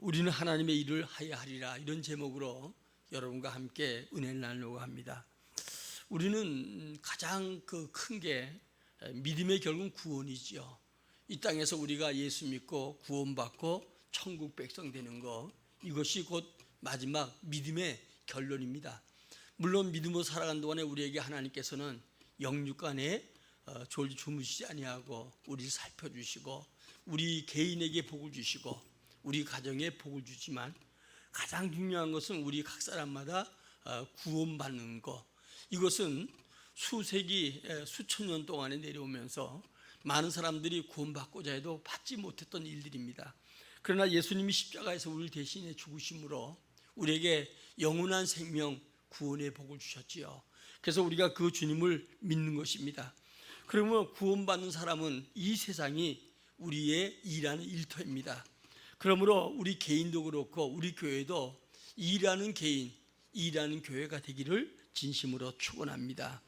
우리는 하나님의 일을 하여 하리라, 이런 제목으로 여러분과 함께 은혜를 나누려고 합니다. 우리는 가장 큰 게 믿음의 결국 구원이지요. 이 땅에서 우리가 예수 믿고 구원받고 천국 백성 되는 것, 이것이 곧 마지막 믿음의 결론입니다. 물론 믿음으로 살아가는 동안에 우리에게 하나님께서는 영육간에 졸지 주무시지 아니하고 우리를 살펴주시고 우리 개인에게 복을 주시고 우리 가정에 복을 주지만, 가장 중요한 것은 우리 각 사람마다 구원받는 것. 이것은 수세기 수천 년 동안에 내려오면서 많은 사람들이 구원받고자 해도 받지 못했던 일들입니다. 그러나 예수님이 십자가에서 우리를 대신해 죽으심으로 우리에게 영원한 생명, 구원의 복을 주셨지요. 그래서 우리가 그 주님을 믿는 것입니다. 그러면 구원받는 사람은 이 세상이 우리의 일하는 일터입니다. 그러므로 우리 개인도 그렇고 우리 교회도 일하는 개인, 일하는 교회가 되기를 진심으로 축원합니다.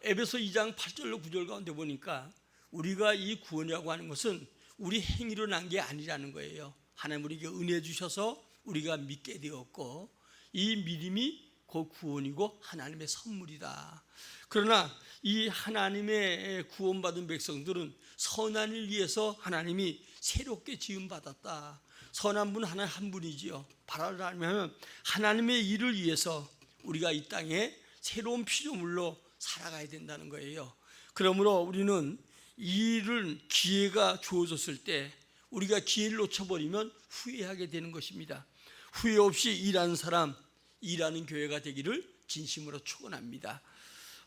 에베소 2장 8절로 9절 가운데 보니까 우리가 이 구원이라고 하는 것은 우리 행위로 난 게 아니라는 거예요. 하나님 우리에게 은혜 주셔서 우리가 믿게 되었고, 이 믿음이 그 구원이고 하나님의 선물이다. 그러나 이 하나님의 구원받은 백성들은 선한 일 위해서 하나님이 새롭게 지음받았다. 선한 분 하나님 한 분이지요. 바라면 하나님의 일을 위해서 우리가 이 땅에 새로운 피조물로 살아가야 된다는 거예요. 그러므로 우리는 이 일을 기회가 주어졌을 때 우리가 기회를 놓쳐버리면 후회하게 되는 것입니다. 후회 없이 일하는 사람, 일하는 교회가 되기를 진심으로 축원합니다.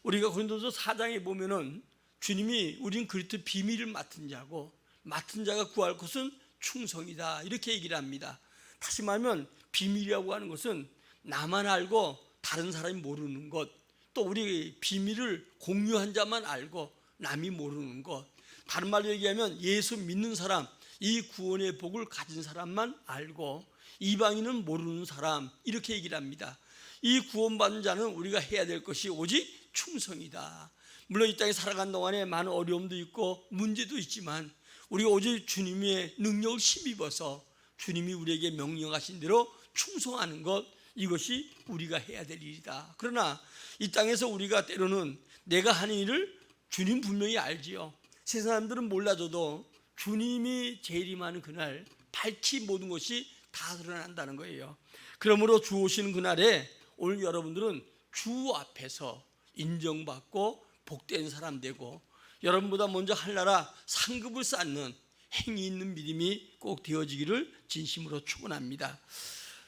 우리가 고린도서 4장에 보면은 주님이 우린 그리스도 비밀을 맡은 자고 맡은 자가 구할 것은 충성이다, 이렇게 얘기를 합니다. 다시 말하면 비밀이라고 하는 것은 나만 알고 다른 사람이 모르는 것, 또 우리 비밀을 공유한 자만 알고 남이 모르는 것. 다른 말로 얘기하면 예수 믿는 사람, 이 구원의 복을 가진 사람만 알고 이방인은 모르는 사람, 이렇게 얘기를 합니다. 이 구원받은 자는 우리가 해야 될 것이 오직 충성이다. 물론 이 땅에 살아가는 동안에 많은 어려움도 있고 문제도 있지만 우리가 오직 주님의 능력을 힘입어서 주님이 우리에게 명령하신 대로 충성하는 것, 이것이 우리가 해야 될 일이다. 그러나 이 땅에서 우리가 때로는 내가 하는 일을 주님 분명히 알지요. 세상 사람들은 몰라줘도 주님이 재림하는 그날 밝히 모든 것이 다 드러난다는 거예요. 그러므로 주 오시는 그날에 오늘 여러분들은 주 앞에서 인정받고 복된 사람 되고 여러분보다 먼저 하늘나라 상급을 쌓는 행위 있는 믿음이 꼭 되어지기를 진심으로 축원합니다.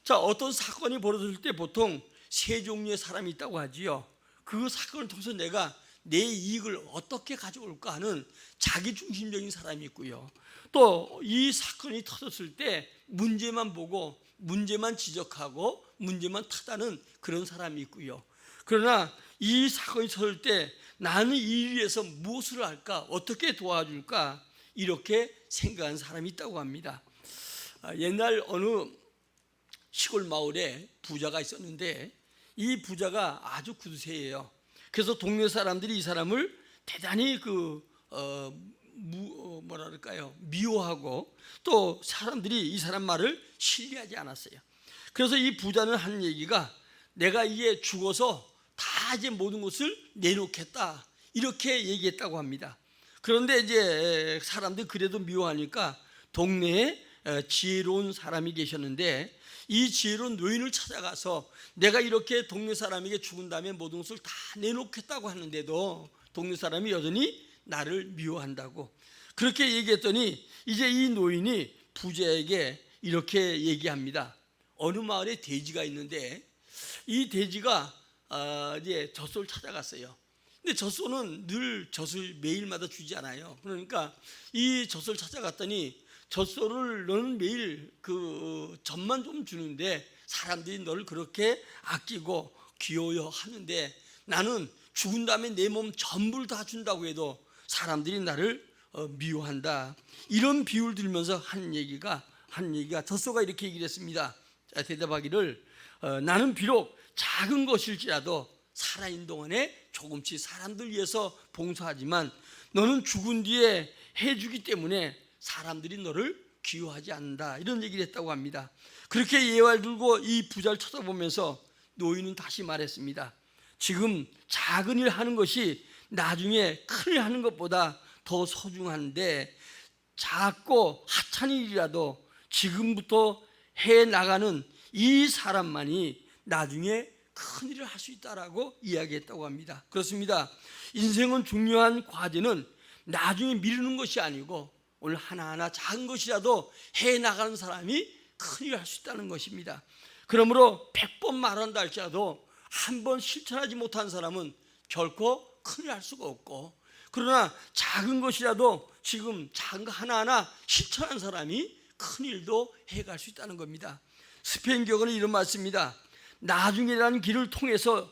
자, 어떤 사건이 벌어질 때 보통 세 종류의 사람이 있다고 하지요. 그 사건을 통해서 내가 내 이익을 어떻게 가져올까 하는 자기중심적인 사람이 있고요. 또 이 사건이 터졌을 때 문제만 보고 문제만 지적하고 문제만 타다는 그런 사람이 있고요. 그러나 이 사건이 터질 때 나는 이 일을 위해서 무엇을 할까, 어떻게 도와줄까, 이렇게 생각하는 사람이 있다고 합니다. 옛날 어느 시골 마을에 부자가 있었는데 이 부자가 아주 구두쇠예요. 그래서 동네 사람들이 이 사람을 대단히 미워하고 또 사람들이 이 사람 말을 신뢰하지 않았어요. 그래서 이 부자는 하는 얘기가 내가 이제 죽어서 다 이제 모든 것을 내놓겠다, 이렇게 얘기했다고 합니다. 그런데 이제 사람들이 그래도 미워하니까 동네에 지혜로운 사람이 계셨는데 이 지혜로운 노인을 찾아가서 내가 이렇게 동네 사람에게 죽은 다음에 모든 것을 다 내놓겠다고 하는데도 동네 사람이 여전히 나를 미워한다고 그렇게 얘기했더니 이제 이 노인이 부자에게 이렇게 얘기합니다. 어느 마을에 돼지가 있는데 이 돼지가 이제 젖소를 찾아갔어요. 근데 젖소는 늘 젖을 매일마다 주지 않아요. 그러니까 이 젖소를 찾아갔더니 젖소를 너는 매일 그 젖만 좀 주는데 사람들이 너를 그렇게 아끼고 귀여워 하는데 나는 죽은 다음에 내 몸 전부를 다 준다고 해도 사람들이 나를 미워한다. 이런 비유를 들면서 한 얘기가 젖소가 이렇게 얘기를 했습니다. 대답하기를 나는 비록 작은 것일지라도 살아있는 동안에 조금씩 사람들 위해서 봉사하지만 너는 죽은 뒤에 해주기 때문에 사람들이 너를 귀요하지 않는다, 이런 얘기를 했다고 합니다. 그렇게 예화를 들고 이 부자를 쳐다보면서 노인은 다시 말했습니다. 지금 작은 일 하는 것이 나중에 큰 일 하는 것보다 더 소중한데, 작고 하찮은 일이라도 지금부터 해 나가는 이 사람만이 나중에 큰 일을 할 수 있다라고 이야기했다고 합니다. 그렇습니다. 인생은 중요한 과제는 나중에 미루는 것이 아니고 오늘 하나하나 작은 것이라도 해 나가는 사람이 큰 일을 할 수 있다는 것입니다. 그러므로 100번 말한다 할지라도 한 번 실천하지 못한 사람은 결코 큰 일을 할 수가 없고, 그러나 작은 것이라도 지금 작은 거 하나하나 실천한 사람이 큰 일도 해갈 수 있다는 겁니다. 스페인 교회는 이런 말씀입니다. 나중이라는 길을 통해서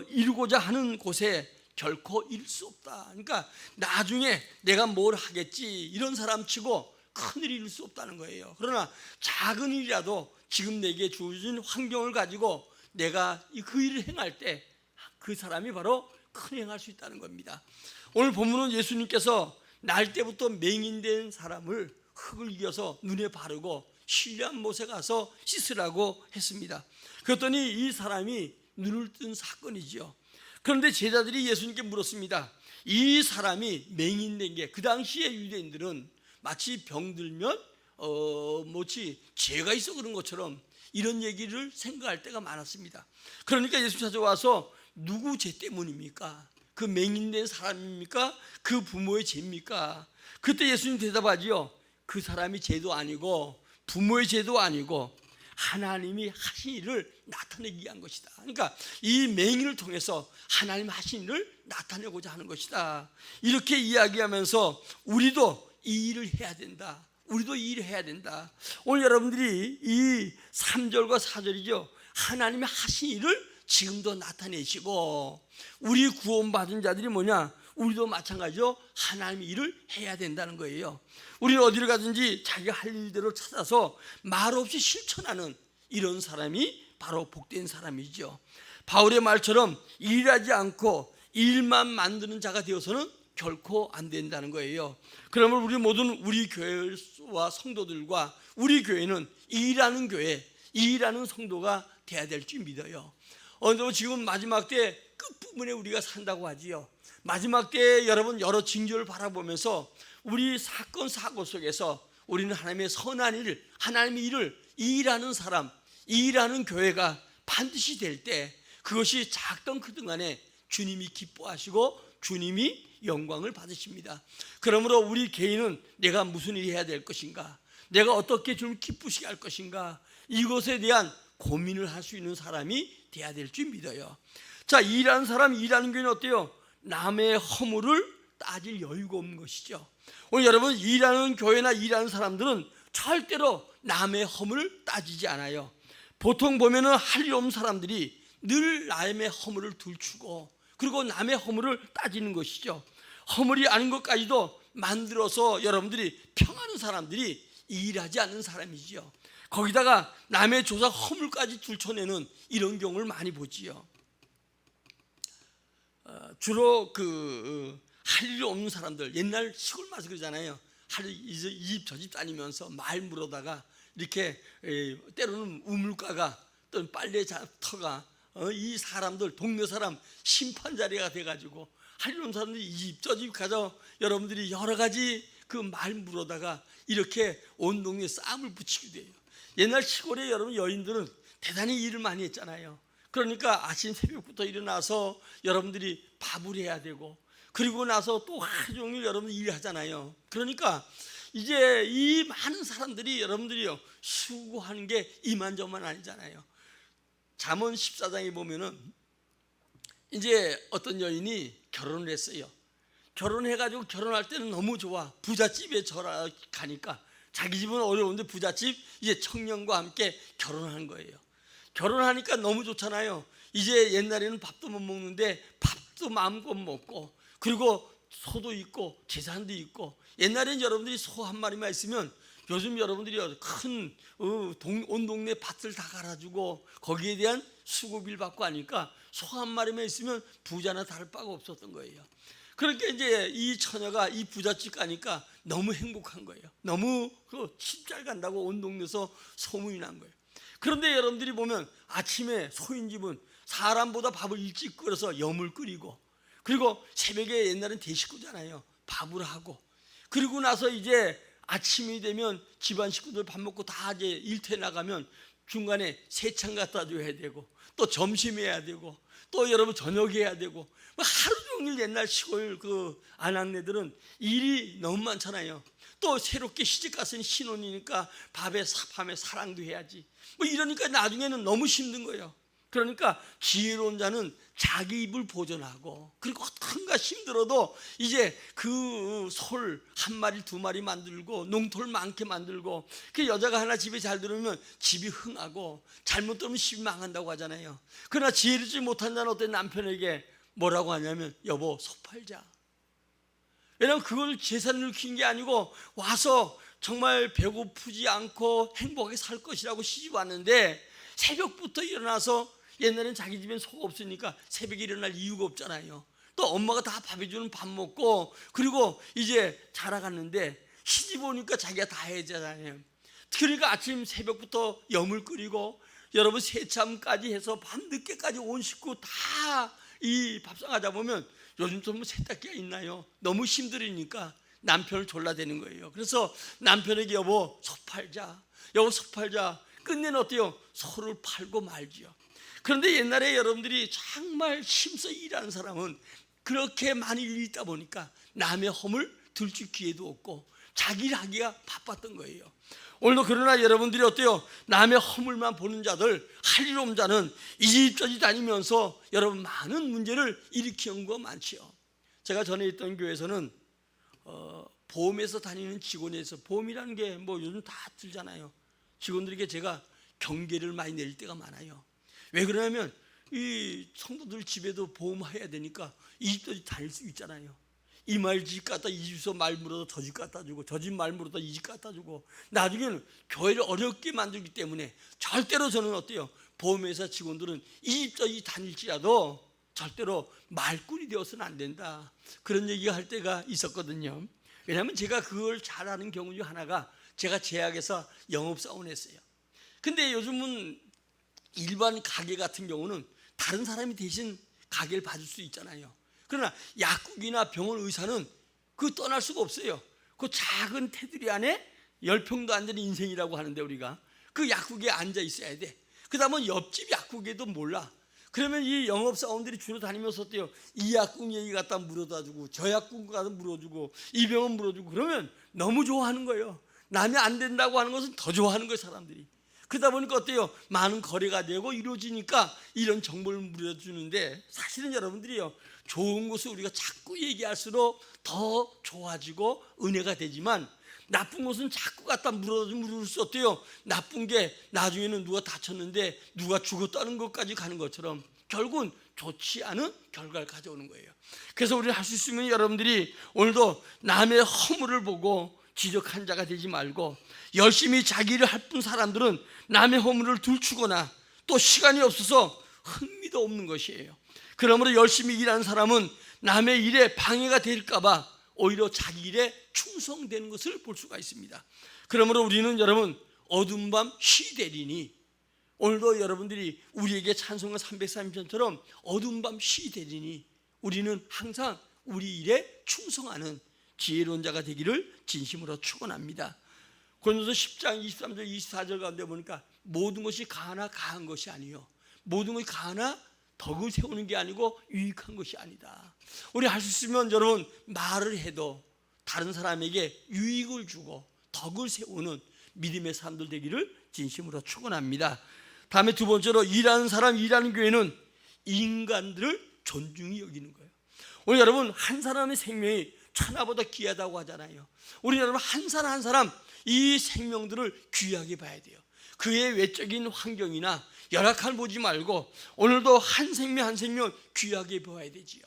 이루고자 하는 곳에 결코 이룰 수 없다. 그러니까 나중에 내가 뭘 하겠지 이런 사람 치고 큰 일을 이룰 수 없다는 거예요. 그러나 작은 일이라도 지금 내게 주어진 환경을 가지고 내가 그 일을 행할 때 그 사람이 바로 큰 행할 수 있다는 겁니다. 오늘 본문은 예수님께서 날 때부터 맹인된 사람을 흙을 이겨서 눈에 바르고 신뢰한 못에 가서 씻으라고 했습니다. 그랬더니 이 사람이 눈을 뜬 사건이죠. 그런데 제자들이 예수님께 물었습니다. 이 사람이 맹인된 게 그 당시에 유대인들은 마치 병들면 뭐지 죄가 있어 그런 것처럼 이런 얘기를 생각할 때가 많았습니다. 그러니까 예수 찾아와서 누구 죄 때문입니까? 그 맹인된 사람입니까? 그 부모의 죄입니까? 그때 예수님 대답하지요. 그 사람이 죄도 아니고 부모의 죄도 아니고 하나님이 하신 일을 나타내기 위한 것이다. 그러니까 이 맹인을 통해서 하나님 하신 일을 나타내고자 하는 것이다. 이렇게 이야기하면서 우리도 이 일을 해야 된다. 우리도 이 일을 해야 된다. 오늘 여러분들이 이 3절과 4절이죠. 하나님이 하신 일을 지금도 나타내시고, 우리 구원받은 자들이 뭐냐? 우리도 마찬가지로 하나님의 일을 해야 된다는 거예요. 우리는 어디를 가든지 자기가 할 일대로 찾아서 말없이 실천하는 이런 사람이 바로 복된 사람이죠. 바울의 말처럼 일하지 않고 일만 만드는 자가 되어서는 결코 안 된다는 거예요. 그러면 우리 모든 우리 교회와 성도들과 우리 교회는 일하는 교회, 일하는 성도가 돼야 될 줄 믿어요. 지금 마지막 때 끝부분에 우리가 산다고 하지요. 마지막 때 여러분 여러 징조를 바라보면서 우리 사건 사고 속에서 우리는 하나님의 선한 일, 하나님의 일을 일하는 사람, 일하는 교회가 반드시 될 때 그것이 작든 크든 간에 주님이 기뻐하시고 주님이 영광을 받으십니다. 그러므로 우리 개인은 내가 무슨 일을 해야 될 것인가, 내가 어떻게 주님 기쁘시게 할 것인가, 이것에 대한 고민을 할 수 있는 사람이 돼야 될 줄 믿어요. 자, 일하는 사람, 일하는 교회는 어때요? 남의 허물을 따질 여유가 없는 것이죠. 오늘 여러분 일하는 교회나 일하는 사람들은 절대로 남의 허물을 따지지 않아요. 보통 보면은 할 일 없는 사람들이 늘 남의 허물을 들추고 그리고 남의 허물을 따지는 것이죠. 허물이 아닌 것까지도 만들어서 여러분들이 평하는 사람들이 일하지 않는 사람이지요. 거기다가 남의 조상 허물까지 들춰내는 이런 경우를 많이 보지요. 주로 할 일이 없는 사람들, 옛날 시골 마서 그러잖아요. 이 집 저 집 다니면서 말 물어다가 이렇게 때로는 우물가가 또 빨래 터가 이 사람들 동네 사람 심판 자리가 돼가지고 할 일 없는 사람들이 이 집 저 집 가서 여러분들이 여러 가지 그 말 물어다가 이렇게 온 동네에 싸움을 붙이기도 해요. 옛날 시골에 여러분 여인들은 대단히 일을 많이 했잖아요. 그러니까 아침 새벽부터 일어나서 여러분들이 밥을 해야 되고 그리고 나서 또 하루 종일 여러분들 일하잖아요. 그러니까 이제 이 많은 사람들이 여러분들이요 수고하는 게 이만저만 아니잖아요. 잠언 14장에 보면은 이제 어떤 여인이 결혼을 했어요. 결혼해가지고 결혼할 때는 너무 좋아. 부잣집에 가니까 자기 집은 어려운데 부잣집 이제 청년과 함께 결혼한 거예요. 결혼하니까 너무 좋잖아요. 이제 옛날에는 밥도 못 먹는데 밥도 마음껏 먹고 그리고 소도 있고 재산도 있고, 옛날에는 여러분들이 소 한 마리만 있으면 요즘 여러분들이 큰 온 동네 밭을 다 갈아주고 거기에 대한 수고비를 받고 하니까 소 한 마리만 있으면 부자나 다를 바가 없었던 거예요. 그러니까 이제 이 처녀가 이 부잣집 가니까 너무 행복한 거예요. 너무 집 잘 간다고 온 동네에서 소문이 난 거예요. 그런데 여러분들이 보면 아침에 소인집은 사람보다 밥을 일찍 끓여서 염을 끓이고, 그리고 새벽에 옛날엔 대식구잖아요. 밥을 하고, 그리고 나서 이제 아침이 되면 집안 식구들 밥 먹고 다 이제 일터에 나가면 중간에 세찬 갖다 줘야 되고, 또 점심 해야 되고, 또 여러분 저녁 해야 되고, 하루 종일 옛날 시골 그 아낙네들은 일이 너무 많잖아요. 또 새롭게 시집 갔으니 신혼이니까 밤에 사랑도 해야지. 이러니까 나중에는 너무 힘든 거예요. 그러니까 지혜로운 자는 자기 입을 보존하고, 그리고 어떤가 힘들어도 이제 그 솔 한 마리 두 마리 만들고 농토를 많게 만들고, 그 여자가 하나 집에 잘 들어오면 집이 흥하고, 잘못 들으면 집이 망한다고 하잖아요. 그러나 지혜롭지 못한 자는 어떤 남편에게 뭐라고 하냐면 여보 소 팔자. 왜냐하면 그걸 재산을 키운 게 아니고 와서 정말 배고프지 않고 행복하게 살 것이라고 시집 왔는데, 새벽부터 일어나서, 옛날엔 자기 집엔 소가 없으니까 새벽에 일어날 이유가 없잖아요. 또 엄마가 다 밥 해주는 밥 먹고, 그리고 이제 자라갔는데 시집 오니까 자기가 다 해야 되잖아요. 그러니까 아침 새벽부터 염을 끓이고, 여러분 새참까지 해서 밤늦게까지 온 식구 다 이 밥상 하다 보면, 요즘 좀 세탁기가 있나요? 너무 힘들으니까 남편을 졸라대는 거예요. 그래서 남편에게 여보 소 팔자, 여보 소 팔자. 끝내는 어때요? 소를 팔고 말지요. 그런데 옛날에 여러분들이 정말 힘써 일하는 사람은 그렇게 많이 일이 있다 보니까 남의 허물 들줄 기회도 없고 자기 일 하기가 바빴던 거예요. 오늘도 그러나 여러분들이 어때요? 남의 허물만 보는 자들, 할 일 없는 자는 이 집 저 집 다니면서 여러분 많은 문제를 일으키는 경우가 많지요. 제가 전에 있던 교회에서는 보험에서 다니는 직원에서, 보험이라는 게 뭐 요즘 다 들잖아요. 직원들에게 제가 경계를 많이 내릴 때가 많아요. 왜 그러냐면 이 성도들 집에도 보험해야 되니까 이 집 저 집 다닐 수 있잖아요. 이 말 집 갖다 이 집에서 말 물어도 저 집 갖다 주고, 저 집 말 물어도 이 집 갖다 주고, 나중에는 교회를 어렵게 만들기 때문에 절대로 저는 어때요? 보험회사 직원들은 이 집 저 집 다닐지라도 절대로 말꾼이 되어서는 안 된다, 그런 얘기가 할 때가 있었거든요. 왜냐하면 제가 그걸 잘하는 경우 중 하나가, 제가 제약회사 영업사원 했어요. 근데 요즘은 일반 가게 같은 경우는 다른 사람이 대신 가게를 봐줄 수 있잖아요. 그러나 약국이나 병원 의사는 그 떠날 수가 없어요. 그 작은 테두리 안에 10평도 안 되는 인생이라고 하는데, 우리가 그 약국에 앉아 있어야 돼. 그 다음은 옆집 약국에도 몰라. 그러면 이 영업사원들이 주로 다니면서 어때요? 이 약국 얘기 갖다 물어다 주고, 저 약국 가서 물어주고, 이 병원 물어주고, 그러면 너무 좋아하는 거예요. 남이 안 된다고 하는 것은 더 좋아하는 거예요, 사람들이. 그러다 보니까 어때요? 많은 거래가 되고 이루어지니까 이런 정보를 물어주는데, 사실은 여러분들이요, 좋은 것을 우리가 자꾸 얘기할수록 더 좋아지고 은혜가 되지만, 나쁜 것은 자꾸 갖다 물을 수 어때요? 나쁜 게 나중에는 누가 다쳤는데 누가 죽었다는 것까지 가는 것처럼 결국은 좋지 않은 결과를 가져오는 거예요. 그래서 우리는 할 수 있으면 여러분들이 오늘도 남의 허물을 보고 지적한 자가 되지 말고, 열심히 자기 일을 할 뿐 사람들은 남의 허물을 들추거나 또 시간이 없어서 흥미도 없는 것이에요. 그러므로 열심히 일하는 사람은 남의 일에 방해가 될까 봐 오히려 자기 일에 충성되는 것을 볼 수가 있습니다. 그러므로 우리는 여러분 어두운 밤 시대리니, 오늘도 여러분들이 우리에게 찬송가 330편처럼 어두운 밤 시대리니 우리는 항상 우리 일에 충성하는 지혜로운 자가 되기를 진심으로 축원합니다. 고린도서 10장 23절 24절 가운데 보니까 모든 것이 가하나 가한 것이 아니요, 모든 것이 가하나 덕을 세우는 게 아니고 유익한 것이 아니다. 우리 할 수 있으면 여러분 말을 해도 다른 사람에게 유익을 주고 덕을 세우는 믿음의 사람들 되기를 진심으로 축원합니다. 다음에 두 번째로, 일하는 사람, 일하는 교회는 인간들을 존중히 여기는 거예요. 오늘 여러분 한 사람의 생명이 천하보다 귀하다고 하잖아요. 우리 여러분 한 사람 한 사람 이 생명들을 귀하게 봐야 돼요. 그의 외적인 환경이나 열악함을 보지 말고 오늘도 한 생명 한 생명 귀하게 보아야 되지요.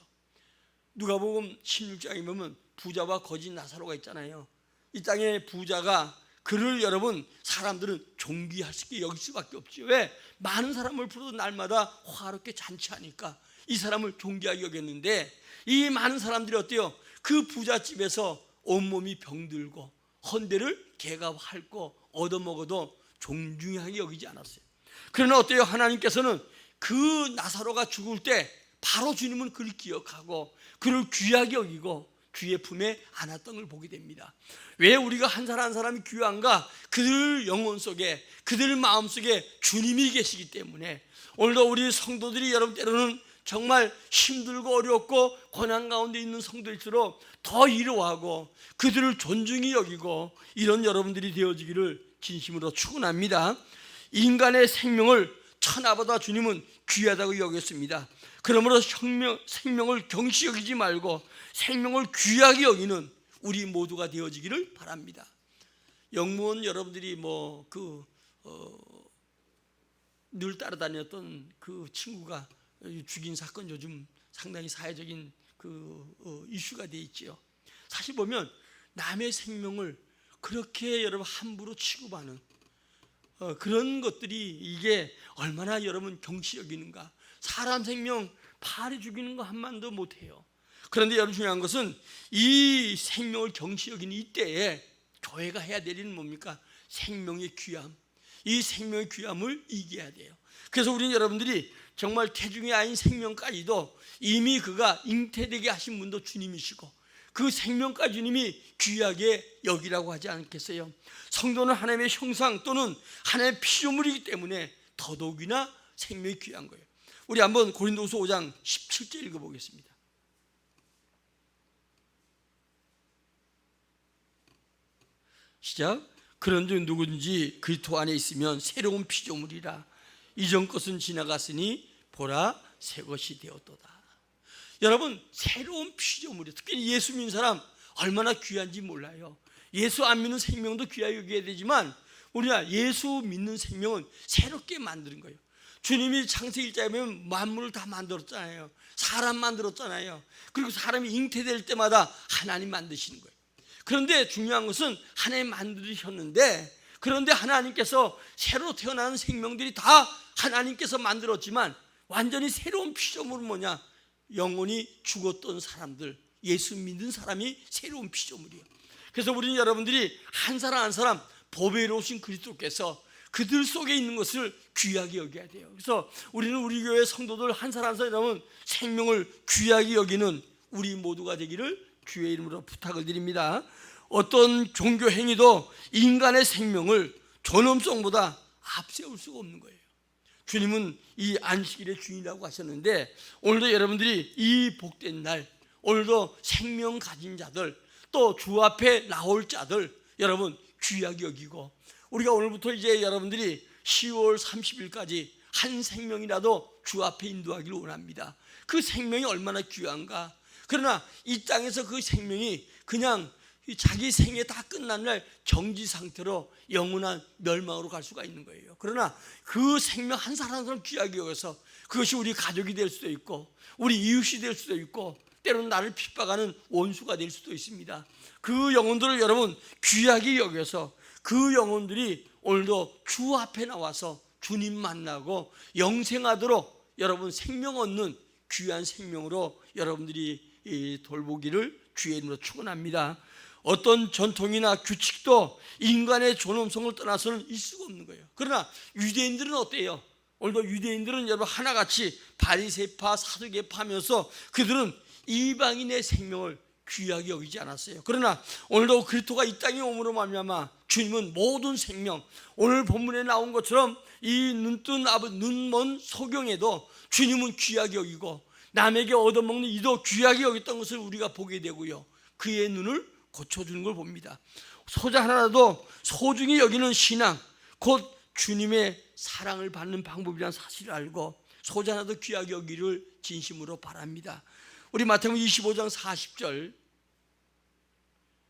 누가복음 16장에 보면 부자와 거지 나사로가 있잖아요. 이 땅에 부자가, 그를 여러분 사람들은 존귀할 수 있게 여길 수밖에 없죠. 왜? 많은 사람을 불러도 날마다 화롭게 잔치하니까 이 사람을 존귀하게 여겼는데, 이 많은 사람들이 어때요? 그 부잣집에서 온몸이 병들고 헌대를 개가 핥고 얻어먹어도 존중하게 여기지 않았어요. 그러나 어때요? 하나님께서는 그 나사로가 죽을 때 바로 주님은 그를 기억하고 그를 귀하게 여기고 주의 품에 안았던 걸 보게 됩니다. 왜 우리가 한 사람 한 사람이 귀한가? 그들 영혼 속에, 그들 마음 속에 주님이 계시기 때문에. 오늘도 우리 성도들이 여러분 때로는 정말 힘들고 어렵고 고난 가운데 있는 성도일수록 더 이로하고 그들을 존중히 여기고 이런 여러분들이 되어지기를 진심으로 축원합니다. 인간의 생명을 천하보다 주님은 귀하다고 여겼습니다. 그러므로 생명을 경시 여기지 말고 생명을 귀하게 여기는 우리 모두가 되어지기를 바랍니다. 영무원 여러분들이 늘 따라다녔던 그 친구가 죽인 사건 요즘 상당히 사회적인 이슈가 돼 있지요. 사실 보면 남의 생명을 그렇게 여러분 함부로 취급하는 그런 것들이 이게 얼마나 여러분 경시 여기는가. 사람 생명 파리 죽이는 거 한만도 못해요. 그런데 여러분 중요한 것은 이 생명을 경시 여기는 이때에 교회가 해야 될 일은 뭡니까? 생명의 귀함. 이 생명의 귀함을 이겨야 돼요. 그래서 우리는 여러분들이 정말 태중의 아인 생명까지도 이미 그가 잉태되게 하신 분도 주님이시고 그 생명까지 주님이 귀하게 여기라고 하지 않겠어요? 성도는 하나님의 형상 또는 하나님의 피조물이기 때문에 더더욱이나 생명이 귀한 거예요. 우리 한번 고린도후서 5장 17절 읽어보겠습니다. 시작. 그런즉 누구든지 그리스도 안에 있으면 새로운 피조물이라. 이전 것은 지나갔으니 보라 새 것이 되었도다. 여러분 새로운 피조물이, 특히 예수 믿는 사람 얼마나 귀한지 몰라요. 예수 안 믿는 생명도 귀하게 여겨야 되지만 우리가 예수 믿는 생명은 새롭게 만드는 거예요. 주님이 창세기 1장에 보면 만물을 다 만들었잖아요. 사람 만들었잖아요. 그리고 사람이 잉태될 때마다 하나님 만드시는 거예요. 그런데 중요한 것은 하나님 만드셨는데, 그런데 하나님께서 새로 태어나는 생명들이 다 하나님께서 만들었지만 완전히 새로운 피조물은 뭐냐? 영혼이 죽었던 사람들, 예수 믿는 사람이 새로운 피조물이에요. 그래서 우리는 여러분들이 한 사람 한 사람 보배로우신 그리스도께서 그들 속에 있는 것을 귀하게 여겨야 돼요. 그래서 우리는 우리 교회 성도들 한 사람 한 사람 여러분 생명을 귀하게 여기는 우리 모두가 되기를 주의 이름으로 부탁을 드립니다. 어떤 종교 행위도 인간의 생명을 존엄성보다 앞세울 수가 없는 거예요. 주님은 이 안식일의 주인이라고 하셨는데 오늘도 여러분들이 이 복된 날, 오늘도 생명 가진 자들, 또 주 앞에 나올 자들 여러분 귀하게 여기고, 우리가 오늘부터 이제 여러분들이 10월 30일까지 한 생명이라도 주 앞에 인도하기를 원합니다. 그 생명이 얼마나 귀한가. 그러나 이 땅에서 그 생명이 그냥 자기 생애 다 끝난 날 정지 상태로 영원한 멸망으로 갈 수가 있는 거예요. 그러나 그 생명 한 사람 한 사람 귀하게 여겨서 그것이 우리 가족이 될 수도 있고 우리 이웃이 될 수도 있고 때로는 나를 핍박하는 원수가 될 수도 있습니다. 그 영혼들을 여러분 귀하게 여겨서 그 영혼들이 오늘도 주 앞에 나와서 주님 만나고 영생하도록 여러분 생명 얻는 귀한 생명으로 여러분들이 돌보기를 주의 이름으로 축원합니다. 어떤 전통이나 규칙도 인간의 존엄성을 떠나서는 있을 수가 없는 거예요. 그러나 유대인들은 어때요? 오늘도 유대인들은 여러분 하나같이 바리새파 사두개파 하면서 그들은 이방인의 생명을 귀하게 여기지 않았어요. 그러나 오늘도 그리스도가 이 땅에 오므로 말미암아 주님은 모든 생명, 오늘 본문에 나온 것처럼 이 눈먼 소경에도 주님은 귀하게 여기고 남에게 얻어먹는 이도 귀하게 여겼던 것을 우리가 보게 되고요, 그의 눈을 고쳐주는 걸 봅니다. 소자 하나라도 소중히 여기는 신앙, 곧 주님의 사랑을 받는 방법이라는 사실을 알고 소자 하나도 귀하게 여기를 진심으로 바랍니다. 우리 마태복음 25장 40절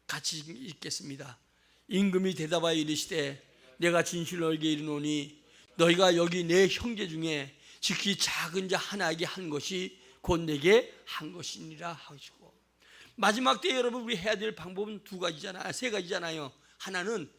같이 읽겠습니다. 임금이 대답하여 이르시되 내가 진실로 너에게 이르노니 너희가 여기 내 형제 중에 지극히 작은 자 하나에게 한 것이 곧 내게 한 것이니라 하시고, 마지막 때 여러분 우리 해야 될 방법은 세 가지잖아요. 하나는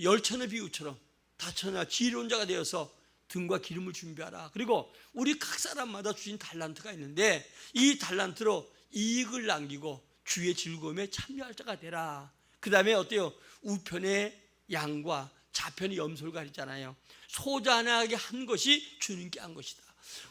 열천의 비유처럼 다처나 지혜로운 자가 되어서 등과 기름을 준비하라. 그리고 우리 각 사람마다 주신 달란트가 있는데 이 달란트로 이익을 남기고 주의 즐거움에 참여할 자가 되라. 그 다음에 어때요? 우편의 양과 좌편의 염소를 가리잖아요. 소자 하나에게 한 것이 주님께 한 것이다.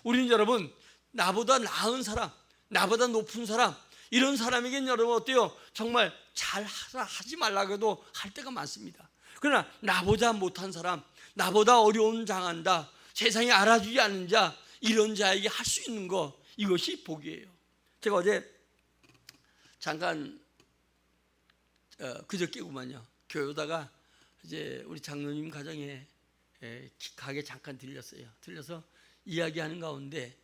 우리는 여러분, 나보다 나은 사람, 나보다 높은 사람, 이런 사람에게는 여러분 어때요? 정말 잘 하지 말라고 해도 할 때가 많습니다. 그러나 나보다 못한 사람, 나보다 어려운 당한다, 세상에 알아주지 않는 자, 이런 자에게 할 수 있는 거, 이것이 복이에요. 제가 어제 잠깐 그저께구만요, 교회 오다가 이제 우리 장로님 가정에 가게 잠깐 들려서 이야기하는 가운데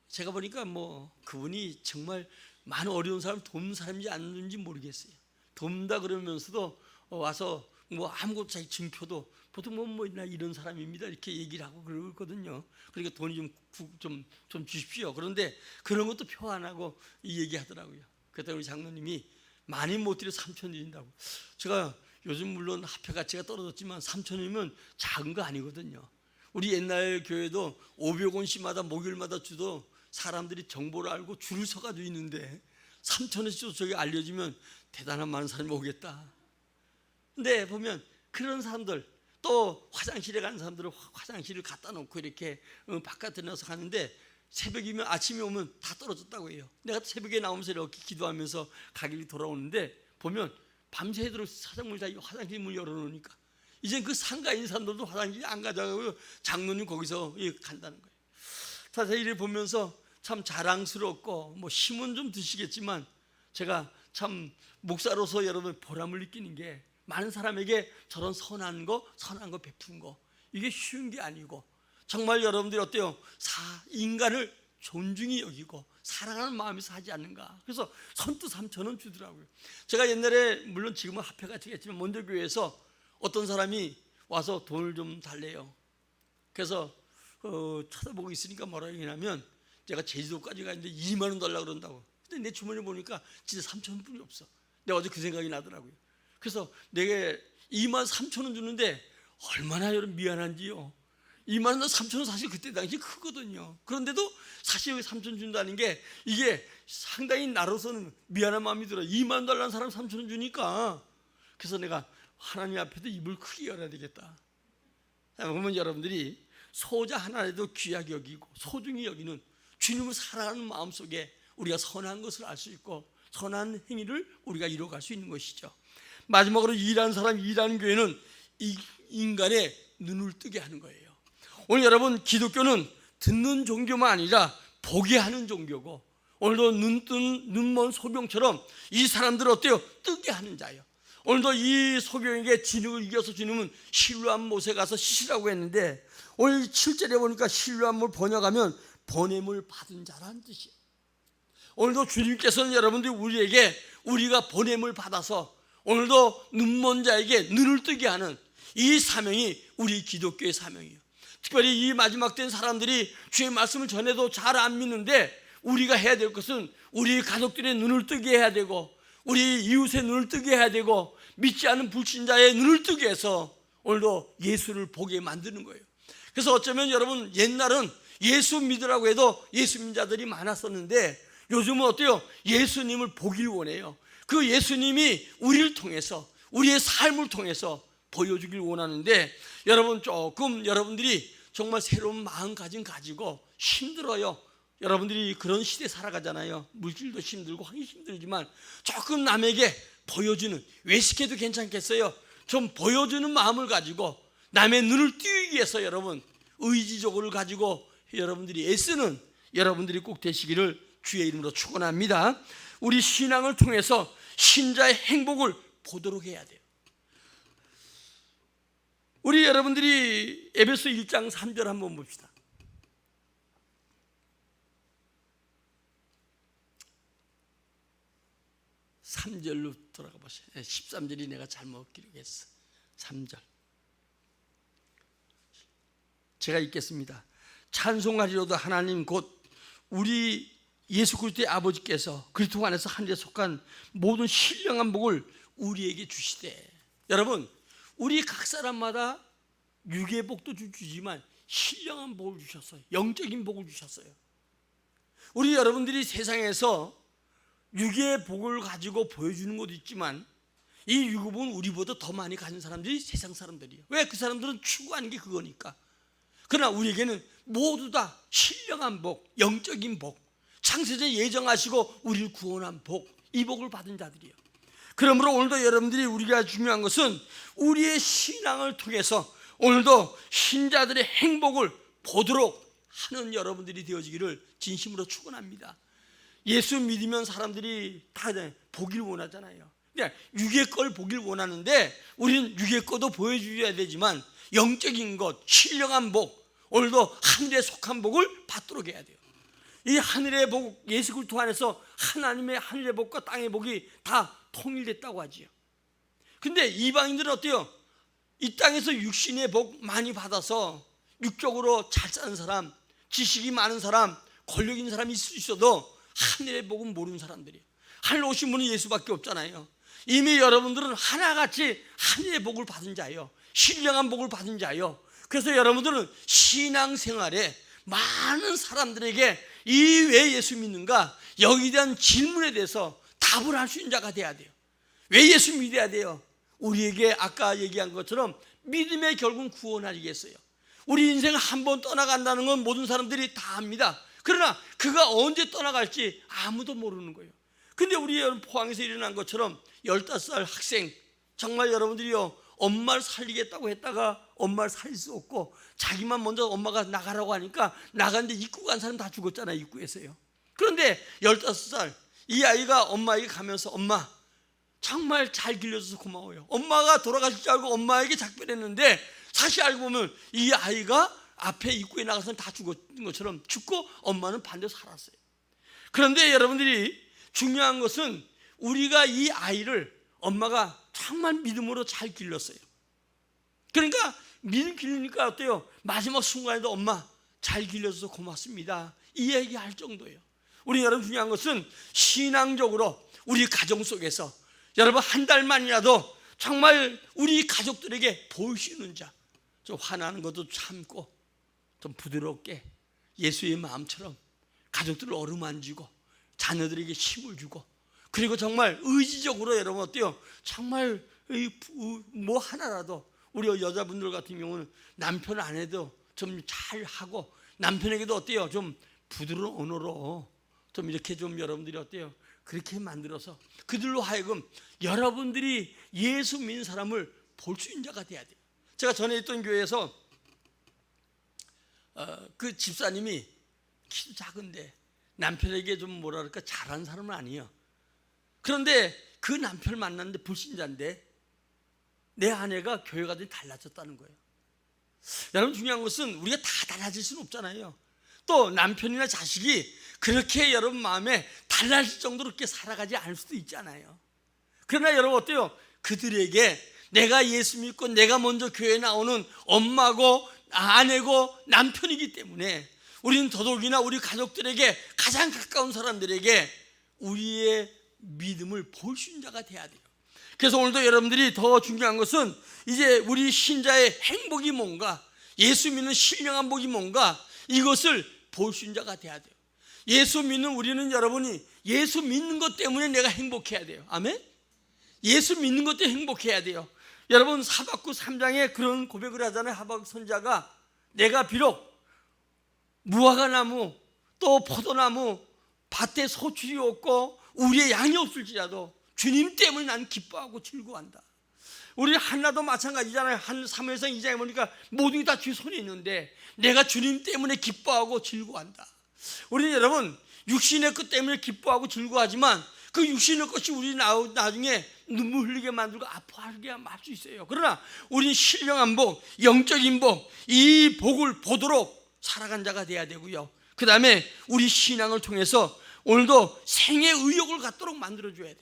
제가 보니까 뭐 그분이 정말 많은 어려운 사람 돕는 사람인지 아닌지 모르겠어요. 돕는다 그러면서도 와서 뭐 아무것도 자기 증표도 보통 뭐나 이런 사람입니다 이렇게 얘기를 하고 그러거든요. 그러니까 돈이 좀 주십시오. 그런데 그런 것도 표 안 하고 이 얘기하더라고요. 그때 우리 장로님이 많이 못 드려 3천 드린다고. 제가 요즘 물론 화폐 가치가 떨어졌지만 3천이면 작은 거 아니거든요. 우리 옛날 교회도 500원씩마다 목요일마다 주도 사람들이 정보를 알고 줄을 서가지고 있는데 3천원씩 저기 알려주면 대단한 많은 사람이 오겠다. 근데 보면 그런 사람들, 또 화장실에 가는 사람들은 화장실을 갖다 놓고 이렇게 바깥에 나서 가는데 새벽이면 아침에 오면 다 떨어졌다고 해요. 내가 새벽에 나오면서 이렇게 기도하면서 가길이 돌아오는데 보면 밤새도록 사장문이 다 화장실 문 열어놓으니까 이제 그 상가에 있는 사람들도 화장실에 안 가자고 장로님 거기서 간다는 거예요. 사실 이를 보면서 참 자랑스럽고 뭐 힘은 좀 드시겠지만 제가 참 목사로서 여러분 보람을 느끼는 게 많은 사람에게 저런 선한 거 베푸는 거, 이게 쉬운 게 아니고 정말 여러분들이 어때요? 인간을 존중히 여기고 사랑하는 마음에서 하지 않는가. 그래서 선뜻 3천원 주더라고요. 제가 옛날에 물론 지금은 화폐가 되겠지만 먼저 교회에서 어떤 사람이 와서 돈을 좀 달래요. 그래서 쳐다보고 있으니까 뭐라 얘기냐면 제가 제주도까지 가는데 2만 원 달라고 그런다고. 근데 내 주머니에 보니까 진짜 3천원뿐이 없어. 내가 어제 그 생각이 나더라고요. 그래서 내게 2만 3천원 주는데 얼마나 여러분 미안한지요. 2만 원 3천 원 사실 그때 당시 크거든요. 그런데도 사실 여기 3천 준다는 게 이게 상당히 나로서는 미안한 마음이 들어요. 2만 원 달라는 사람 3천 원 주니까. 그래서 내가 하나님 앞에도 입을 크게 열어야 되겠다. 보면 여러분들이 소자 하나라도 귀하게 여기고 소중히 여기는 주님을 사랑하는 마음 속에 우리가 선한 것을 알 수 있고 선한 행위를 우리가 이뤄갈 수 있는 것이죠. 마지막으로 일하는 사람, 일하는 교회는 이 인간의 눈을 뜨게 하는 거예요. 오늘 여러분, 기독교는 듣는 종교만 아니라 보게 하는 종교고, 오늘도 눈먼 소병처럼 이 사람들을 어때요? 뜨게 하는 자예요. 오늘도 이 소병에게 진흙을 이겨서 주님은 실로암 못에 가서 씻으라고 했는데 오늘 7절에 보니까 실로암을 번역하면 보냄을 받은 자라는 뜻이에요. 오늘도 주님께서는 여러분들이 우리에게 우리가 보냄을 받아서 오늘도 눈먼 자에게 눈을 뜨게 하는 이 사명이 우리 기독교의 사명이에요. 특별히 이 마지막 된 사람들이 주의 말씀을 전해도 잘 안 믿는데 우리가 해야 될 것은 우리 가족들의 눈을 뜨게 해야 되고 우리 이웃의 눈을 뜨게 해야 되고 믿지 않은 불신자의 눈을 뜨게 해서 오늘도 예수를 보게 만드는 거예요. 그래서 어쩌면 여러분 옛날은 예수 믿으라고 해도 예수 믿는 자들이 많았었는데 요즘은 어때요? 예수님을 보길 원해요. 그 예수님이 우리를 통해서 우리의 삶을 통해서 보여주길 원하는데 여러분 조금 여러분들이 정말 새로운 마음가짐 가지고 힘들어요. 여러분들이 그런 시대에 살아가잖아요. 물질도 힘들고 하기 힘들지만 조금 남에게 보여주는, 외식해도 괜찮겠어요? 좀 보여주는 마음을 가지고 남의 눈을 띄우기 위해서 여러분 의지적으로 가지고 여러분들이 애쓰는 여러분들이 꼭 되시기를 주의 이름으로 축원합니다. 우리 신앙을 통해서 신자의 행복을 보도록 해야 돼요. 우리 여러분들이 에베소 1장 3절 한번 봅시다. (3절로) 돌아가 보세요. 13절이 내가 잘못 기록했어. 3절 제가 읽겠습니다. 찬송하리로다 하나님 곧 우리 예수 그리스도의 아버지께서 그리스도 안에서 하늘에 속한 모든 신령한 복을 우리에게 주시되. 여러분 우리 각 사람마다 육의 복도 주지만 신령한 복을 주셨어요. 영적인 복을 주셨어요. 우리 여러분들이 세상에서 육의 복을 가지고 보여주는 것도 있지만 이 육의 복은 우리보다 더 많이 가진 사람들이 세상 사람들이에요. 왜? 그 사람들은 추구하는 게 그거니까. 그러나 우리에게는 모두 다 신령한 복, 영적인 복, 창세전에 예정하시고 우리를 구원한 복, 이 복을 받은 자들이에요. 그러므로 오늘도 여러분들이 우리가 중요한 것은 우리의 신앙을 통해서 오늘도 신자들의 행복을 보도록 하는 여러분들이 되어지기를 진심으로 축원합니다. 예수 믿으면 사람들이 다 보길 원하잖아요. 육의 걸 보길 원하는데 우리는 육의 것도 보여줘야 되지만 영적인 것, 신령한 복, 오늘도 하늘에 속한 복을 받도록 해야 돼요. 이 하늘의 복, 예수 그리스도 안에서 하나님의 하늘의 복과 땅의 복이 다 통일됐다고 하지요. 근데 이방인들은 어때요? 이 땅에서 육신의 복 많이 받아서 육적으로 잘 사는 사람, 지식이 많은 사람, 권력 있는 사람이 있을 수 있어도 하늘의 복은 모르는 사람들이에요. 하늘 오신 분은 예수밖에 없잖아요. 이미 여러분들은 하나같이 하늘의 복을 받은 자예요. 신령한 복을 받은 자예요. 그래서 여러분들은 신앙생활에 많은 사람들에게 이 왜 예수 믿는가? 여기에 대한 질문에 대해서 답을 할 수 있는 자가 돼야 돼요. 왜 예수 믿어야 돼요? 우리에게 아까 얘기한 것처럼 믿음의 결국은 구원 아니겠어요? 우리 인생 한 번 떠나간다는 건 모든 사람들이 다 압니다. 그러나 그가 언제 떠나갈지 아무도 모르는 거예요. 근데 우리 포항에서 일어난 것처럼 15살 학생, 정말 여러분들이요, 엄마를 살리겠다고 했다가 엄마를 살릴 수 없고 자기만 먼저 엄마가 나가라고 하니까 나갔는데 입구 간 사람 다 죽었잖아요. 입구에서요. 그런데 15살 이 아이가 엄마에게 가면서 엄마 정말 잘 길러줘서 고마워요. 엄마가 돌아가실 줄 알고 엄마에게 작별했는데 사실 알고 보면 이 아이가 앞에 입구에 나가서는 다 죽었던 것처럼 죽고 엄마는 반대로 살았어요. 그런데 여러분들이 중요한 것은 우리가 이 아이를 엄마가 정말 믿음으로 잘 길렀어요. 그러니까 믿음 길르니까 어때요? 마지막 순간에도 엄마 잘 길러줘서 고맙습니다, 이 얘기할 정도예요. 우리 여러분 중요한 것은 신앙적으로 우리 가정 속에서 여러분 한 달만이라도 정말 우리 가족들에게 보일 수 있는 자, 좀 화나는 것도 참고 좀 부드럽게 예수의 마음처럼 가족들을 어루만지고 자녀들에게 힘을 주고 그리고 정말 의지적으로 여러분 어때요? 정말 뭐 하나라도 우리 여자분들 같은 경우는 남편 아내도 좀 잘하고 남편에게도 어때요? 좀 부드러운 언어로 좀 이렇게 좀 여러분들이 어때요? 그렇게 만들어서 그들로 하여금 여러분들이 예수 믿는 사람을 볼 수 있는 자가 돼야 돼요. 제가 전에 있던 교회에서 그 집사님이 키도 작은데 남편에게 좀 뭐라 그럴까 잘하는 사람은 아니에요. 그런데 그 남편을 만났는데 불신자인데 내 아내가 교회 가더니 달라졌다는 거예요. 여러분 중요한 것은 우리가 다 달라질 수는 없잖아요. 또 남편이나 자식이 그렇게 여러분 마음에 달라질 정도로 그렇게 살아가지 않을 수도 있잖아요. 그러나 여러분 어때요? 그들에게 내가 예수 믿고 내가 먼저 교회에 나오는 엄마고 아내고 남편이기 때문에 우리는 더더욱이나 우리 가족들에게 가장 가까운 사람들에게 우리의 믿음을 볼 수 있는 자가 돼야 돼요. 그래서 오늘도 여러분들이 더 중요한 것은 이제 우리 신자의 행복이 뭔가, 예수 믿는 신령한 복이 뭔가, 이것을 볼 수 있는 자가 돼야 돼요. 예수 믿는 우리는 여러분이 예수 믿는 것 때문에 내가 행복해야 돼요. 아멘? 예수 믿는 것 때문에 행복해야 돼요. 여러분 하박국 3장에 그런 고백을 하잖아요. 하박국 선지자가 내가 비록 무화과 나무 또 포도나무 밭에 소출이 없고 우리의 양이 없을지라도 주님 때문에 난 기뻐하고 즐거워한다. 우리 한나도 마찬가지잖아요. 한 사무엘상 2장에 보니까 모든 게 다 주 손에 있는데 내가 주님 때문에 기뻐하고 즐거워한다. 우리는 여러분 육신의 것 때문에 기뻐하고 즐거워하지만 그 육신의 것이 우리 나중에 눈물 흘리게 만들고 아파하게 할 수 있어요. 그러나 우리는 신령한 복, 영적인 복, 이 복을 보도록 살아간 자가 돼야 되고요. 그 다음에 우리 신앙을 통해서 오늘도 생의 의욕을 갖도록 만들어줘야 돼.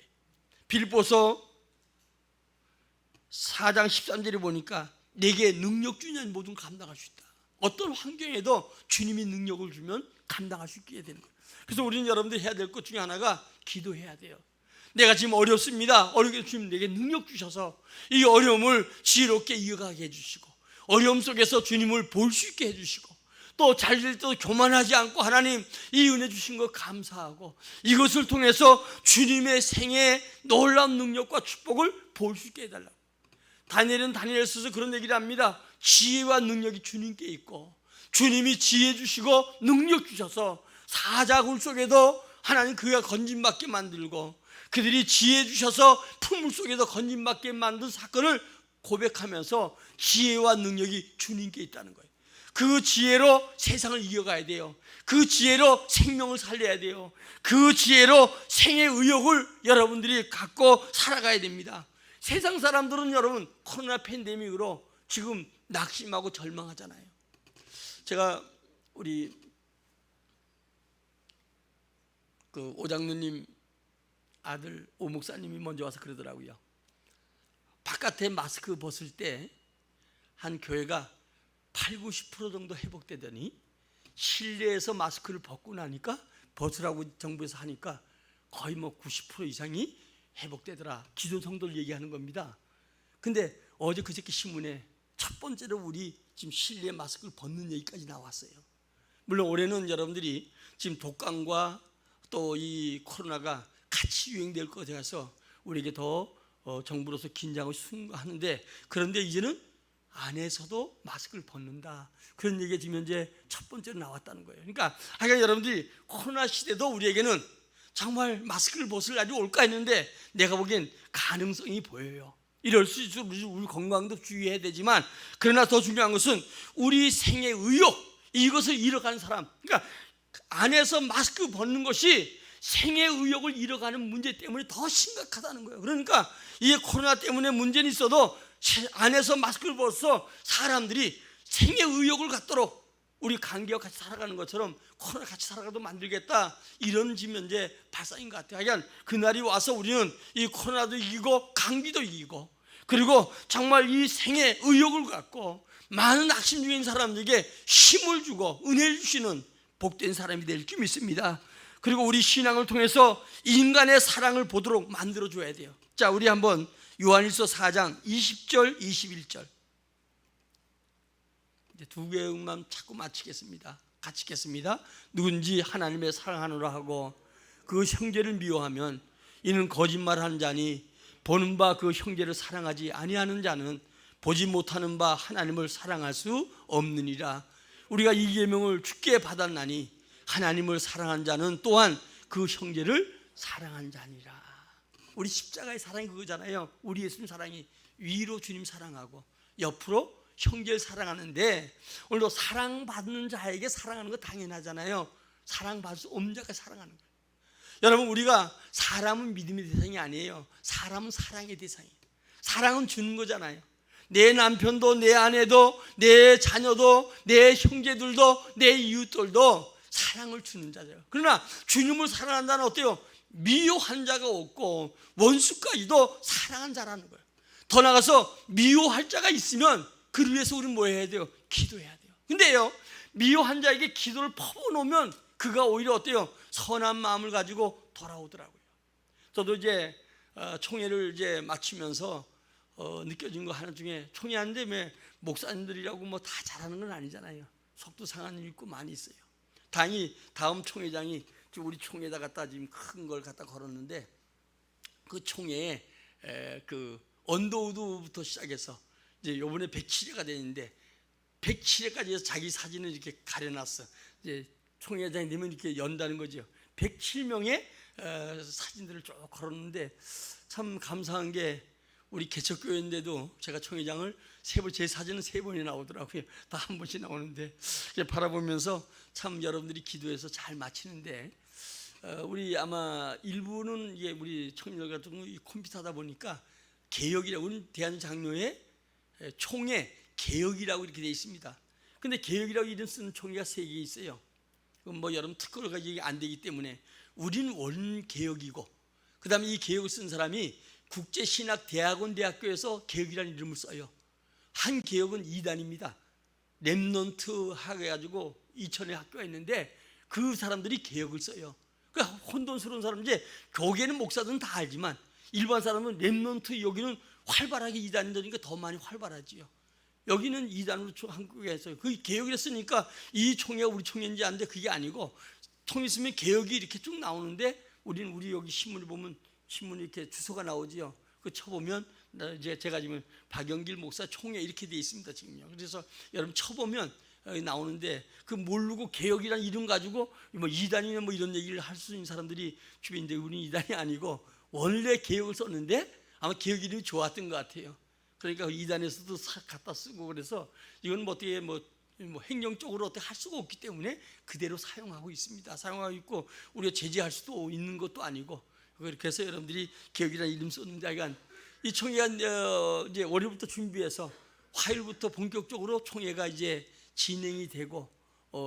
빌립보서 4장 13절에 보니까 내게 능력 주면 모든 감당할 수 있다. 어떤 환경에도 주님이 능력을 주면 감당할 수 있게 되는 거예요. 그래서 우리는 여러분들이 해야 될 것 중에 하나가 기도해야 돼요. 내가 지금 어렵습니다. 어렵게 주님 내게 능력 주셔서 이 어려움을 지혜롭게 이어가게 해주시고 어려움 속에서 주님을 볼 수 있게 해주시고 또 잘 될 때도 교만하지 않고 하나님 이 은혜 주신 것 감사하고 이것을 통해서 주님의 생애의 놀라운 능력과 축복을 볼 수 있게 해달라고. 다니엘은 다니엘서서 그런 얘기를 합니다. 지혜와 능력이 주님께 있고 주님이 지혜 주시고 능력 주셔서 사자굴 속에도 하나님 그가 건짐받게 만들고 그들이 지혜 주셔서 풀물 속에도 건짐받게 만든 사건을 고백하면서 지혜와 능력이 주님께 있다는 거예요. 그 지혜로 세상을 이겨가야 돼요. 그 지혜로 생명을 살려야 돼요. 그 지혜로 생의 의욕을 여러분들이 갖고 살아가야 됩니다. 세상 사람들은 여러분 코로나 팬데믹으로 지금 낙심하고 절망하잖아요. 제가 우리 그 오장로님 아들 오 목사님이 먼저 와서 그러더라고요. 바깥에 마스크 벗을 때 한 교회가 80-90% 정도 회복되더니 실내에서 마스크를 벗고 나니까 벗으라고 정부에서 하니까 거의 90% 이상이 회복되더라. 기존 성도를 얘기하는 겁니다. 근데 어제 그저께 신문에 첫 번째로 우리 지금 실내 마스크를 벗는 얘기까지 나왔어요. 물론 올해는 여러분들이 지금 독감과 또 이 코로나가 같이 유행될 것 같아서 우리에게 더 정부로서 긴장을 하는데, 그런데 이제는 안에서도 마스크를 벗는다, 그런 얘기가 지금 현재 첫 번째로 나왔다는 거예요. 그러니까 하여간 여러분들이 코로나 시대도 우리에게는 정말 마스크를 벗을 날이 올까 했는데 내가 보기엔 가능성이 보여요. 이럴 수 있어. 우리 건강도 주의해야 되지만, 그러나 더 중요한 것은 우리 생의 의욕, 이것을 잃어가는 사람, 그러니까 안에서 마스크 벗는 것이 생의 의욕을 잃어가는 문제 때문에 더 심각하다는 거예요. 그러니까 이게 코로나 때문에 문제는 있어도 안에서 마스크를 벗어서 사람들이 생의 의욕을 갖도록 우리 관계와 같이 살아가는 것처럼 코로나 같이 살아가도 만들겠다, 이런 지금 현재 발상인 것 같아요. 하여간 그날이 와서 우리는 이 코로나도 이기고 감기도 이기고, 그리고 정말 이 생의 의욕을 갖고 많은 낙심 중인 사람들에게 힘을 주고 은혜를 주시는 복된 사람이 될 줄 믿습니다. 그리고 우리 신앙을 통해서 인간의 사랑을 보도록 만들어줘야 돼요. 자, 우리 한번 요한일서 4장 20절 21절 이제 두 개만 자꾸 마치겠습니다. 같이 읽겠습니다. 누군지 하나님의 사랑하노라 하고 그 형제를 미워하면 이는 거짓말하는 자니, 보는 바 그 형제를 사랑하지 아니하는 자는 보지 못하는 바 하나님을 사랑할 수 없느니라. 우리가 이 계명을 주께 받았나니 하나님을 사랑한 자는 또한 그 형제를 사랑한 자니라. 우리 십자가의 사랑이 그거잖아요. 우리 예수님 사랑이 위로 주님 사랑하고 옆으로 형제를 사랑하는데, 오늘도 사랑받는 자에게 사랑하는 거 당연하잖아요. 사랑받을 수 없는 자가 사랑하는 거예요. 여러분, 우리가 사람은 믿음의 대상이 아니에요. 사람은 사랑의 대상이에요. 사랑은 주는 거잖아요. 내 남편도 내 아내도 내 자녀도 내 형제들도 내 이웃들도 사랑을 주는 자죠. 그러나 주님을 사랑하는 자는 어때요? 미워한 자가 없고 원수까지도 사랑한 자라는 거예요. 더 나아가서 미워할 자가 있으면 그를 위해서 우리는 뭐 해야 돼요? 기도해야 돼요. 근데요, 미워한 자에게 기도를 퍼부어놓으면 그가 오히려 어때요? 선한 마음을 가지고 돌아오더라고요. 저도 이제 총회를 이제 마치면서 느껴진 거 하나 중에, 총회하는데 왜 목사님들이라고 뭐 다 잘하는 건 아니잖아요. 속도 상한 일 있고 많이 있어요. 다행히 다음 총회장이 우리 총회에다 갖다 지금 큰 걸 갖다 걸었는데, 그 총회에 그 언더우드부터 시작해서 이제 요번에 107회가 되는데 107회까지 해서 자기 사진을 이렇게 가려놨어. 이제 총회장이 되면 이렇게 연다는 거죠. 107명의 사진들을 쭉 걸었는데 참 감사한 게, 우리 개척교회인데도 제가 총회장을 제 사진은 3번이 나오더라고요. 다 한 번씩 나오는데 바라보면서 참 여러분들이 기도해서 잘 마치는데, 우리 아마 일부는 이게 우리 청년들 같은 거 컴퓨터다 보니까 개혁이라고, 우리 대한장로회 총회 개혁이라고 이렇게 돼 있습니다. 근데 개혁이라고 이름 쓰는 총회가 3개 있어요. 뭐 여러분 특허가 이게 안 되기 때문에 우리는 원 개혁이고, 그 다음에 이 개혁을 쓴 사람이 국제신학대학원 대학교에서 개혁이라는 이름을 써요. 한 개혁은 2단입니다. 렘넌트 해가지고 2000의 학교가 있는데 그 사람들이 개혁을 써요. 그러니까 혼돈스러운 사람, 이제 교계는 목사들은 다 알지만 일반 사람은 렘넌트 여기는 활발하게 2단이니까 더 많이 활발하지요. 여기는 이단으로 한국에서 그 개혁이라 쓰니까 이 총회가 우리 총회인지 아는데 그게 아니고 총 있으면 개혁이 이렇게 쭉 나오는데 우리 여기 신문을 보면 신문이 이렇게 주소가 나오지요. 그 쳐보면 제가 지금 박영길 목사 총회 이렇게 돼 있습니다 지금요. 그래서 여러분 쳐보면 나오는데 그 모르고 개혁이라는 이름 가지고 뭐 이단이나 뭐 이런 얘기를 할 수 있는 사람들이 주변인데 우리는 이단이 아니고 원래 개혁을 썼는데 아마 개혁 이름이 좋았던 것 같아요. 그러니까 이단에서도 갖다 쓰고 그래서 이건 뭐 어떻게 뭐 행정적으로 어떻게 할 수가 없기 때문에 그대로 사용하고 있습니다. 사용하고 있고 우리가 제재할 수도 있는 것도 아니고 그렇게 해서 여러분들이 개혁이라는 이름 썼는데 하여간 이 총회가 이제 월요일부터 준비해서 화요일부터 본격적으로 총회가 이제 진행이 되고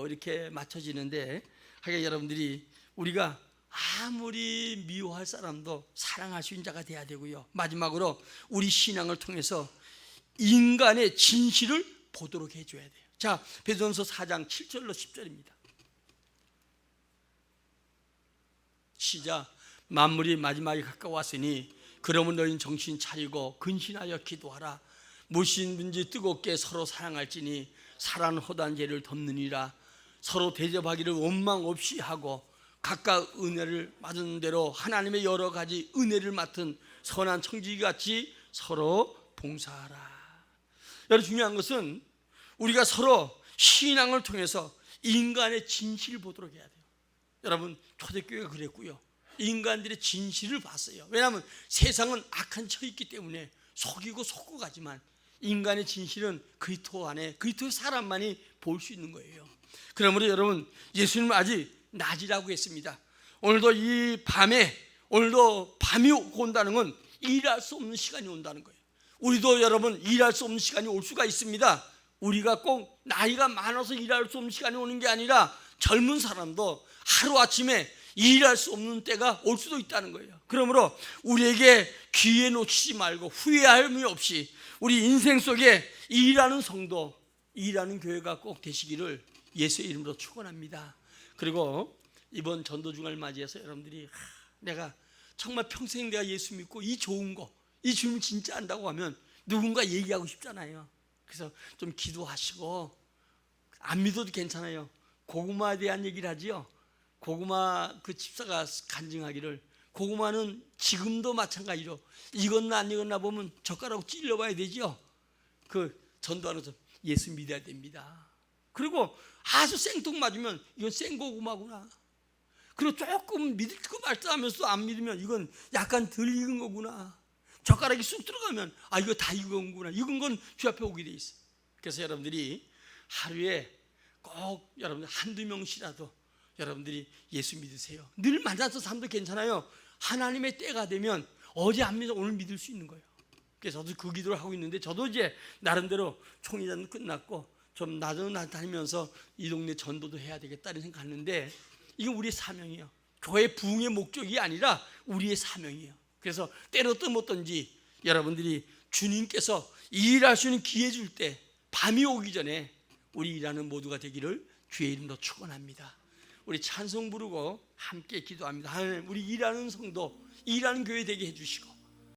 이렇게 맞춰지는데 하여간 여러분들이 우리가 아무리 미워할 사람도 사랑할 수 있는 자가 돼야 되고요. 마지막으로 우리 신앙을 통해서 인간의 진실을 보도록 해줘야 돼요. 자, 베드로전서 4장 7절로 10절입니다. 시작. 만물이 마지막에 가까웠으니 그러면 너희는 정신 차리고 근신하여 기도하라. 무엇이든지 뜨겁게 서로 사랑할지니 사랑은 허다한 죄를 덮느니라. 서로 대접하기를 원망 없이 하고 각각 은혜를 받은 대로 하나님의 여러 가지 은혜를 맡은 선한 청지기같이 서로 봉사하라. 여러분 중요한 것은 우리가 서로 신앙을 통해서 인간의 진실을 보도록 해야 돼요. 여러분 초대교회가 그랬고요. 인간들의 진실을 봤어요. 왜냐하면 세상은 악한 처 있기 때문에 속이고 속고 가지만 인간의 진실은 그리스도 안에 그리스도의 사람만이 볼 수 있는 거예요. 그러므로 여러분 예수님은 아직 낮이라고 했습니다. 오늘도 이 밤에 오늘도 밤이 온다는 건 일할 수 없는 시간이 온다는 거예요. 우리도 여러분 일할 수 없는 시간이 올 수가 있습니다. 우리가 꼭 나이가 많아서 일할 수 없는 시간이 오는 게 아니라 젊은 사람도 하루아침에 일할 수 없는 때가 올 수도 있다는 거예요. 그러므로 우리에게 기회 놓치지 말고 후회함이 없이 우리 인생 속에 일하는 성도, 일하는 교회가 꼭 되시기를 예수의 이름으로 축원합니다. 그리고 이번 전도주간을 맞이해서 여러분들이 내가 정말 평생 내가 예수 믿고 이 좋은 거, 이 주님 진짜 안다고 하면 누군가 얘기하고 싶잖아요. 그래서 좀 기도하시고 안 믿어도 괜찮아요. 고구마에 대한 얘기를 하지요. 고구마 그 집사가 간증하기를 고구마는 지금도 마찬가지로 익었나 안 익었나 보면 젓가락으로 찔러봐야 되죠. 그 전도하면서 예수 믿어야 됩니다. 그리고 아주 생뚱맞으면 이건 생고구마구나. 그리고 조금 믿을 거 말싸하면서 안 믿으면 이건 약간 덜 익은 거구나. 젓가락이 쑥 들어가면 아 이거 다 익은 거구나. 익은 건 주 앞에 오게 돼 있어. 그래서 여러분들이 하루에 꼭 여러분들 한두 명씩이라도 여러분들이 예수 믿으세요. 늘 만나서 삶도 괜찮아요. 하나님의 때가 되면 어제 안 믿어 오늘 믿을 수 있는 거예요. 그래서 저도 그 기도를 하고 있는데 저도 이제 나름대로 총회전 끝났고 좀 나도 다니면서 이 동네 전도도 해야 되겠다는 생각하는데 이건 우리의 사명이에요. 교회 부흥의 목적이 아니라 우리의 사명이에요. 그래서 때로든 뭐든지 여러분들이 주님께서 일할 수 있는 기회 줄 때 밤이 오기 전에 우리 일하는 모두가 되기를 주의 이름으로 축원합니다. 우리 찬송 부르고 함께 기도합니다. 하나님 우리 일하는 성도 일하는 교회 되게 해주시고